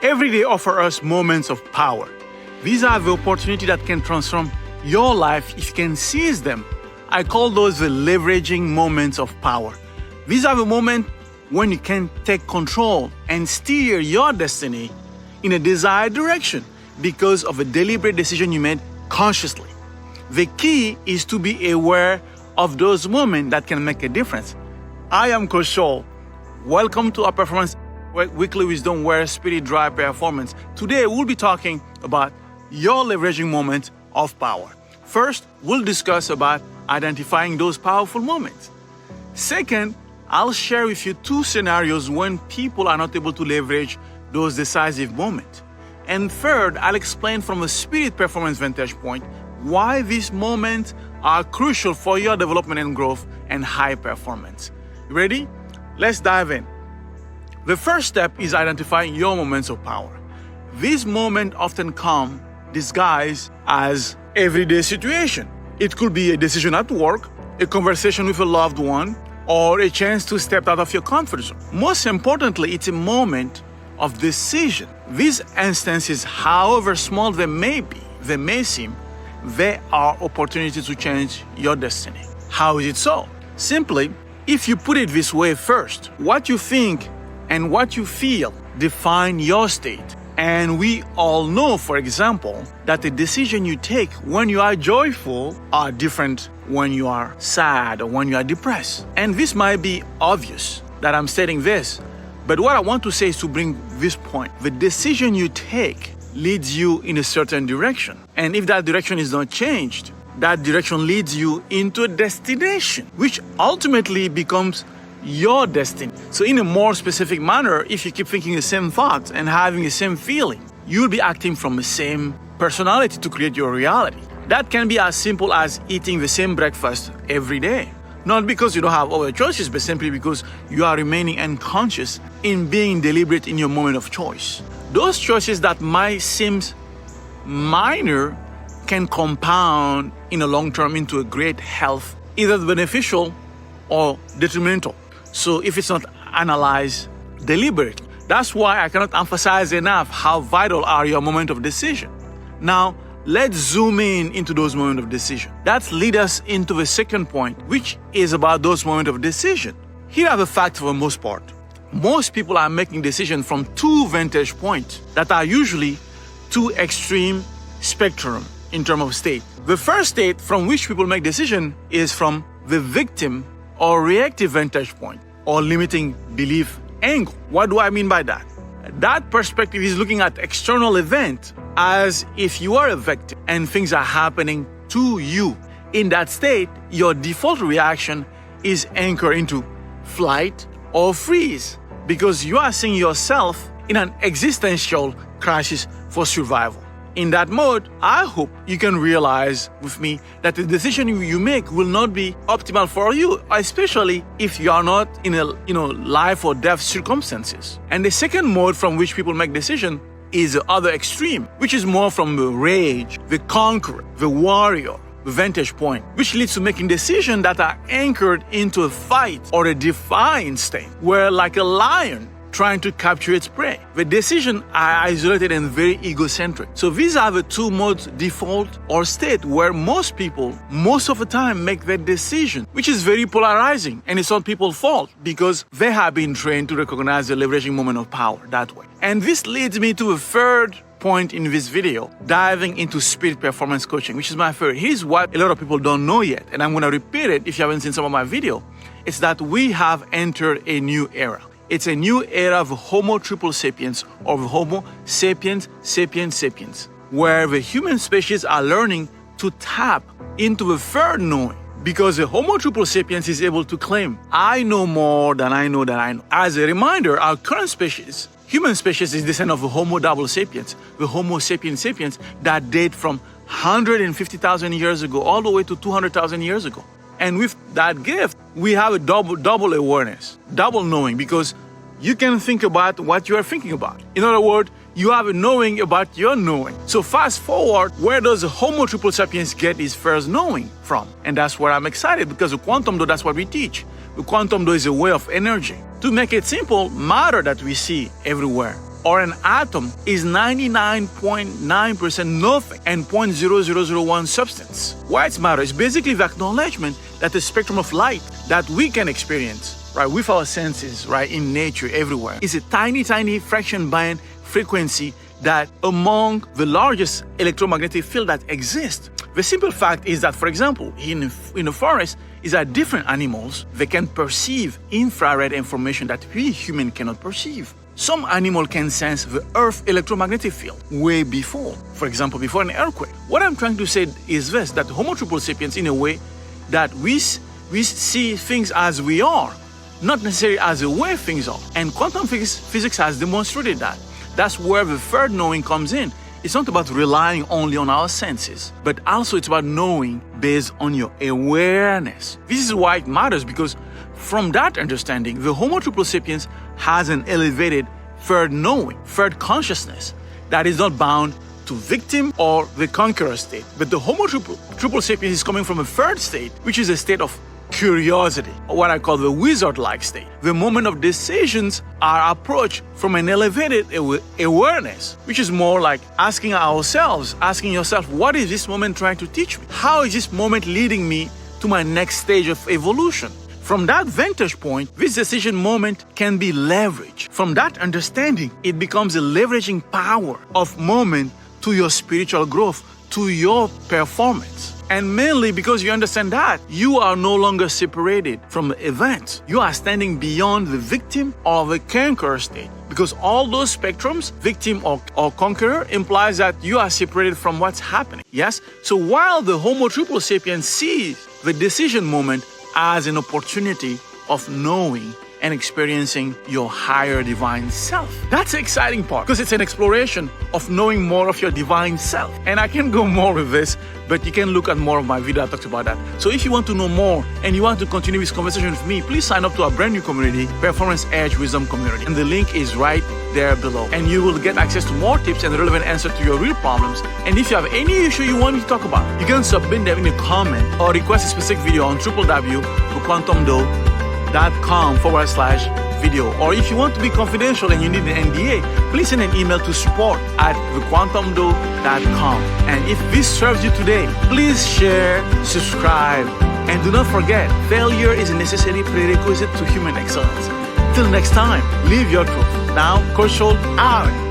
Every day offers us moments of power. These are the opportunities that can transform your life if you can seize them. I call those the leveraging moments of power. These are the moments when you can take control and steer your destiny in a desired direction because of a deliberate decision you made consciously. The key is to be aware of those moments that can make a difference. I am Coach Shaw. Welcome to our Performance Weekly Wisdom, where Spirit drives performance. Today we'll be talking about your leveraging moment of power. First, we'll discuss about identifying those powerful moments. Second, I'll share with you two scenarios when people are not able to leverage those decisive moments. And third, I'll explain from a spirit performance vantage point why these moments are crucial for your development and growth and high performance. Ready? Let's dive in. The first step is identifying your moments of power. These moments often come disguised as everyday situation. It could be a decision at work, a conversation with a loved one, or a chance to step out of your comfort zone. Most importantly, it's a moment of decision. These instances, however small they may seem, they are opportunities to change your destiny. How is it so? Simply, if you put it this way first, what you think and what you feel define your state. And we all know, for example, that the decision you take when you are joyful are different when you are sad or when you are depressed. And this might be obvious that I'm stating this, but what I want to say is to bring this point. The decision you take leads you in a certain direction. And if that direction is not changed, that direction leads you into a destination, which ultimately becomes your destiny. So in a more specific manner, if you keep thinking the same thoughts and having the same feeling, you'll be acting from the same personality to create your reality. That can be as simple as eating the same breakfast every day. Not because you don't have other choices, but simply because you are remaining unconscious in being deliberate in your moment of choice. Those choices that might seem minor can compound in the long term into a great health, either beneficial or detrimental. So if it's not analyzed deliberately, that's why I cannot emphasize enough how vital are your moment of decision. Now, let's zoom in into those moments of decision. That leads us into the second point, which is about those moments of decision. Here are the facts for the most part. Most people are making decisions from two vantage points that are usually two extreme spectrum in terms of state. The first state from which people make decision is from the victim or reactive vantage point or limiting belief angle. What do I mean by that? That perspective is looking at external event as if you are a victim and things are happening to you. In that state, your default reaction is anchored into flight or freeze because you are seeing yourself in an existential crisis for survival. In that mode, I hope you can realize with me that the decision you make will not be optimal for you, especially if you are not in a life or death circumstances. And the second mode from which people make decision is the other extreme, which is more from the rage, the conqueror, the warrior, the vantage point, which leads to making decisions that are anchored into a fight or a defiant state, where like a lion trying to capture its prey. The decisions are isolated and very egocentric. So these are the two modes, default or state, where most people, most of the time, make that decision, which is very polarizing. And it's not people's fault because they have been trained to recognize the leveraging moment of power that way. And this leads me to a third point in this video, diving into spirit performance coaching, which is my favorite. Here's what a lot of people don't know yet, and I'm going to repeat it if you haven't seen some of my video. It's that we have entered a new era. It's a new era of Homo triple sapiens, or Homo sapiens sapiens sapiens, where the human species are learning to tap into the third knowing. Because the Homo triple sapiens is able to claim, I know more than I know that I know. As a reminder, our current species, human species, is descendant of the Homo double sapiens, the Homo sapiens sapiens that date from 150,000 years ago all the way to 200,000 years ago. And with that gift, we have a double awareness, double knowing, because you can think about what you are thinking about. In other words, you have a knowing about your knowing. So fast forward, where does the Homo triple sapiens get his first knowing from? And that's where I'm excited, because the quantum door, that's what we teach. The quantum door is a way of energy. To make it simple, matter that we see everywhere or an atom is 99.9% nothing and 0.0001 substance. Why it's matter is basically the acknowledgement that the spectrum of light that we can experience, right, with our senses, right, in nature, everywhere, is a tiny, tiny fraction band frequency that among the largest electromagnetic field that exists. The simple fact is that, for example, in a forest, is that different animals, they can perceive infrared information that we humans cannot perceive. Some animal can sense the Earth electromagnetic field way before, for example, before an earthquake. What I'm trying to say is this, that Homo triple sapiens, in a way, that we see things as we are, not necessarily as the way things are. And quantum physics has demonstrated that. That's where the third knowing comes in. It's not about relying only on our senses, but also it's about knowing based on your awareness. This is why it matters, because from that understanding, the Homo triple sapiens has an elevated third knowing, third consciousness that is not bound to victim or the conqueror state. But the Homo triple sapiens is coming from a third state, which is a state of curiosity, or what I call the wizard-like state. The moment of decisions are approached from an elevated awareness, which is more like asking yourself, what is this moment trying to teach me? How is this moment leading me to my next stage of evolution? From that vantage point, this decision moment can be leveraged. From that understanding, it becomes a leveraging power of moment to your spiritual growth, to your performance. And mainly because you understand that you are no longer separated from the event. You are standing beyond the victim or the conqueror state. Because all those spectrums, victim or conqueror, implies that you are separated from what's happening. Yes? So while the Homo triple sapiens sees the decision moment as an opportunity of knowing and experiencing your higher divine self. That's the exciting part, because it's an exploration of knowing more of your divine self. And I can go more with this, but you can look at more of my video that talks about that. So if you want to know more and you want to continue this conversation with me, please sign up to our brand new community, Performance Edge Wisdom Community. And the link is right there below. And you will get access to more tips and relevant answers to your real problems. And if you have any issue you want me to talk about, you can submit them in a comment or request a specific video on www.thequantumdose.com/video. Or if you want to be confidential and you need an NDA, please send an email to support@thequantumdose.com. And if this serves you today, please share, subscribe, and do not forget, failure is a necessary prerequisite to human excellence. Till next time, live your truth. Now, Coach Scholl out.